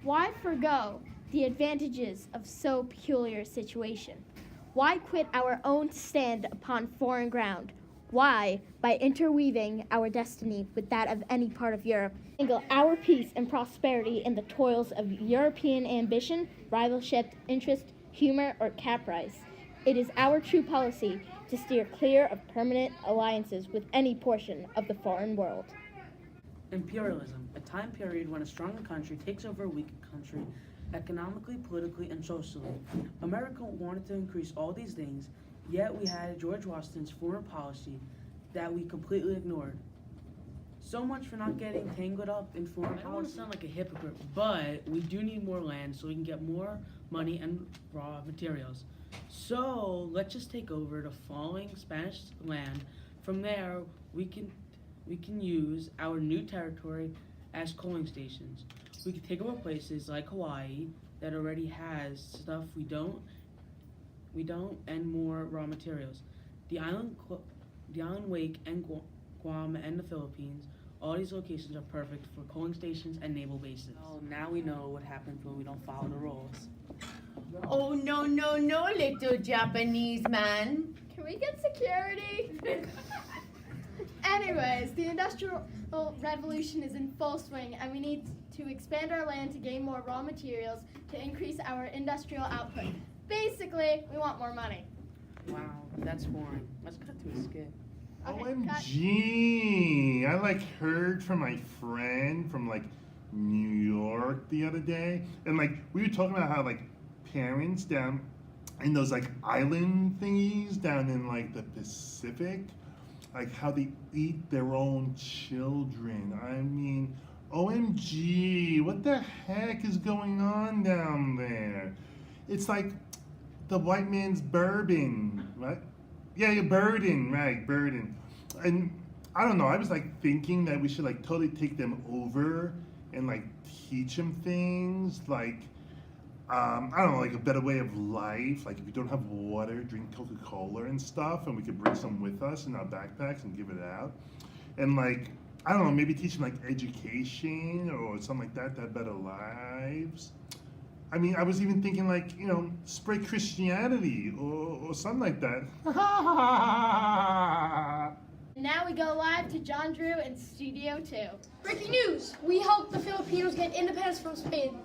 Why forego the advantages of so peculiar a situation? Why quit our own to stand upon foreign ground? Why, by interweaving our destiny with that of any part of Europe, angle our peace and prosperity in the toils of European ambition, rivalship, interest, humor, or caprice? It is our true policy to steer clear of permanent alliances with any portion of the foreign world. Imperialism, a time period when a stronger country takes over a weaker country economically, politically, and socially. America wanted to increase all these things, yet we had George Washington's foreign policy that we completely ignored. So much for not getting tangled up in foreign policy. I don't want to sound like a hypocrite, but we do need more land so we can get more money and raw materials. So let's just take over the falling Spanish land. From there, we can use our new territory as coaling stations. We can take over places like Hawaii that already has stuff we don't, and more raw materials. The island Wake and Guam and the Philippines, all these locations are perfect for coaling stations and naval bases. Well, now we know what happens when we don't follow the rules. Oh, no, little Japanese man. Can we get security? Anyways, the Industrial Revolution is in full swing, and we need to expand our land to gain more raw materials to increase our industrial output. Basically, we want more money. Wow, that's boring. Let's cut to a skit. Okay, OMG! I heard from my friend from New York the other day, and we were talking about how parents down in those island thingies down in the Pacific, how they eat their own children. I mean, OMG, what the heck is going on down there? It's like the white man's bourbon, right? Yeah, burden, right, burden. And I don't know, I was thinking that we should totally take them over and teach them things I don't know, a better way of life. If you don't have water, drink Coca-Cola and stuff, and we could bring some with us in our backpacks and give it out. And I don't know, maybe teach them education or something like that to have better lives. I mean, I was even thinking spread Christianity or something like that. Now we go live to John Drew in Studio 2. Breaking news! We helped the Filipinos get independence from Spain.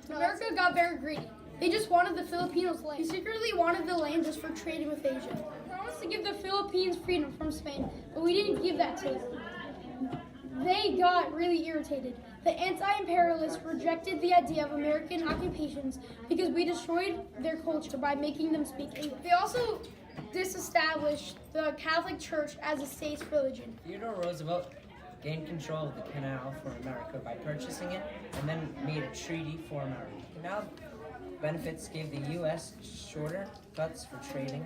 America got very greedy. They just wanted the Filipinos' land. They secretly wanted the land just for trading with Asia. We promised to give the Philippines freedom from Spain, but we didn't give that to them. They got really irritated. The anti-imperialists rejected the idea of American occupations because we destroyed their culture by making them speak English. They also disestablished the Catholic Church as a state's religion. Theodore Roosevelt gained control of the canal for America by purchasing it and then made a treaty for America. Canal benefits gave the U.S. shorter cuts for trading.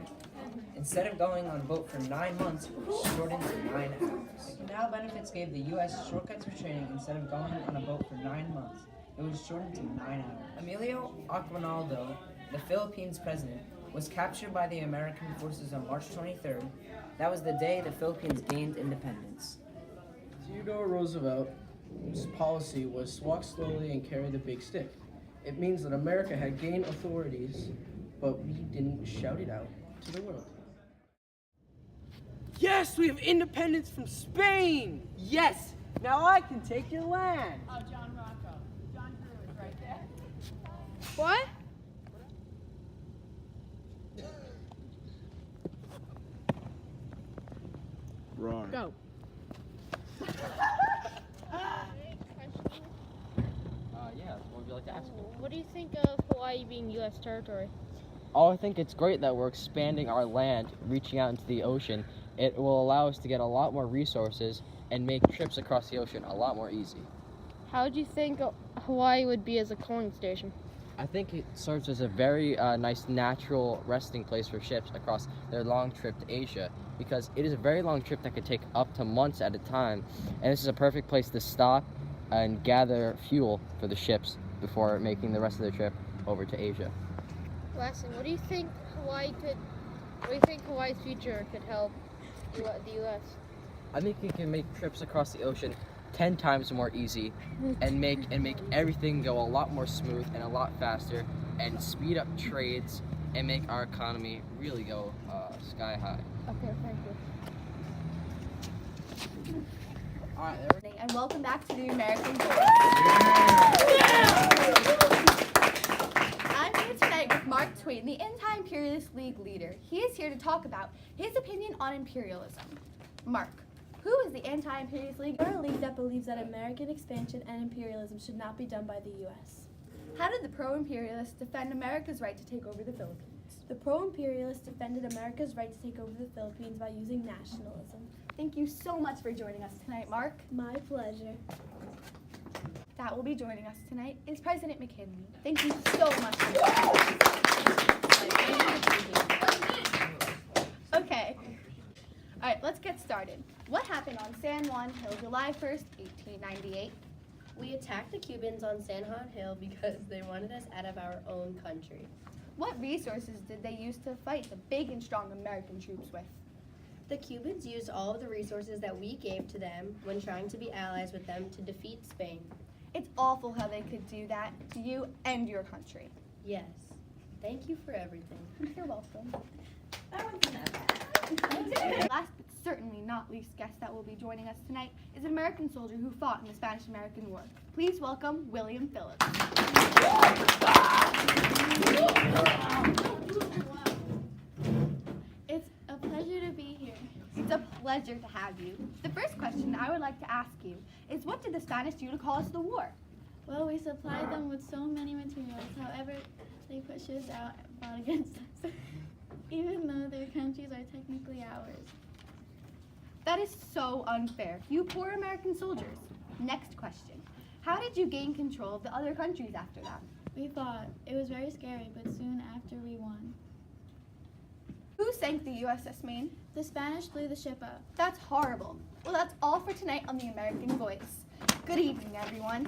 Instead of going on a boat for 9 months, it was shortened to 9 hours. The canal benefits gave the U.S. shortcuts for trading. Instead of going on a boat for 9 months, it was shortened to 9 hours. Emilio Aguinaldo, the Philippines president, was captured by the American forces on March 23rd. That was the day the Philippines gained independence. Theodore Roosevelt's policy was to walk slowly and carry the big stick. It means that America had gained authorities, but we didn't shout it out to the world. Yes, we have independence from Spain! Yes! Now I can take your land! Oh, John Rocco. John Drew is right there. What? Right. Go. Yeah, what would you like to ask? What do you think of Hawaii being U.S. territory? Oh, I think it's great that we're expanding our land, reaching out into the ocean. It will allow us to get a lot more resources and make trips across the ocean a lot more easy. How do you think Hawaii would be as a coaling station? I think it serves as a very nice natural resting place for ships across their long trip to Asia, because it is a very long trip that could take up to months at a time, and this is a perfect place to stop and gather fuel for the ships before making the rest of the trip over to Asia. Lastly, what do you think Hawaii's future could help the U.S.? I think it can make trips across the ocean 10 times more easy and make everything go a lot more smooth and a lot faster and speed up trades and make our economy really go sky high. Okay, thank you. And welcome back to the American Voice. I'm here tonight with Mark Twain, the Anti-Imperialist League leader. He is here to talk about his opinion on imperialism. Mark, who is the Anti-Imperialist League? We're a league that believes that American expansion and imperialism should not be done by the U.S. How did the pro-imperialists defend America's right to take over the Philippines? The pro-imperialists defended America's right to take over the Philippines by using nationalism. Thank you so much for joining us tonight, Mark. My pleasure. That will be joining us tonight is President McKinley. Thank you so much for joining us. Okay. All right, let's get started. What happened on San Juan Hill, July 1st, 1898? We attacked the Cubans on San Juan Hill because they wanted us out of our own country. What resources did they use to fight the big and strong American troops with? The Cubans used all of the resources that we gave to them when trying to be allies with them to defeat Spain. It's awful how they could do that to you and your country. Yes. Thank you for everything. You're welcome. That one's not bad. Last but certainly not least guest that will be joining us tonight is an American soldier who fought in the Spanish-American War. Please welcome William Phillips. It's a pleasure to be here. It's a pleasure to have you. The first question I would like to ask you is, what did the Spanish do to cause the war? Well, we supplied them with so many materials. However, they put ships out and fought against us, even though their countries are technically ours. That is so unfair. You poor American soldiers. Next question. How did you gain control of the other countries after that? We fought. It was very scary, but soon after we won. Who sank the USS Maine? The Spanish blew the ship up. That's horrible. Well, that's all for tonight on the American Voice. Good evening, everyone.